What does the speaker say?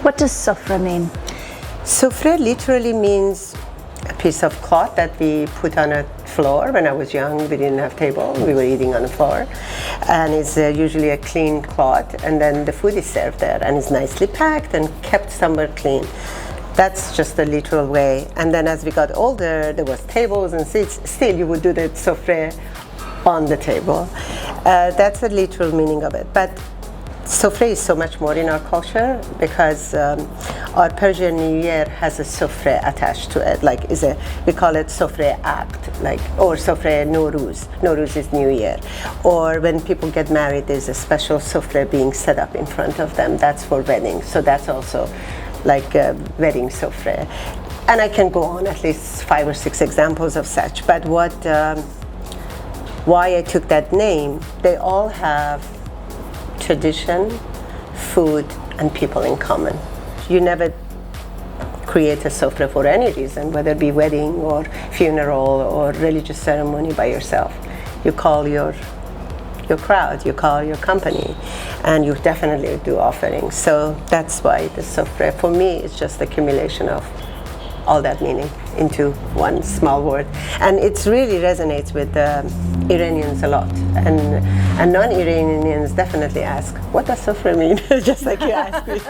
What does sofreh mean? Sofreh literally means a piece of cloth that we put on a floor. When I was young, we didn't have table. We were eating on the floor. And it's usually a clean cloth. And then the food is served there. And it's nicely packed and kept somewhere clean. That's just the literal way. And then as we got older, there was tables and seats. Still, you would do the sofreh on the table. That's the literal meaning of it. But Sofreh is so much more in our culture because our Persian New Year has a sofreh attached to it. Like we call it Sofreh Act, or Sofreh Nowruz. Nowruz is New Year. Or when people get married, there's a special sofreh being set up in front of them. That's for weddings. So that's also like a wedding sofreh. And I can go on at least 5 or 6 examples of such. But why I took that name, they all have tradition, food, and people in common. You never create a sofreh for any reason, whether it be wedding or funeral or religious ceremony by yourself. You call your crowd, you call your company, and you definitely do offerings. So that's why the sofreh, for me, is just the accumulation of all that meaning into one small word. And it really resonates with Iranians a lot. And non-Iranians definitely ask, what does sofreh mean? Just like you asked me.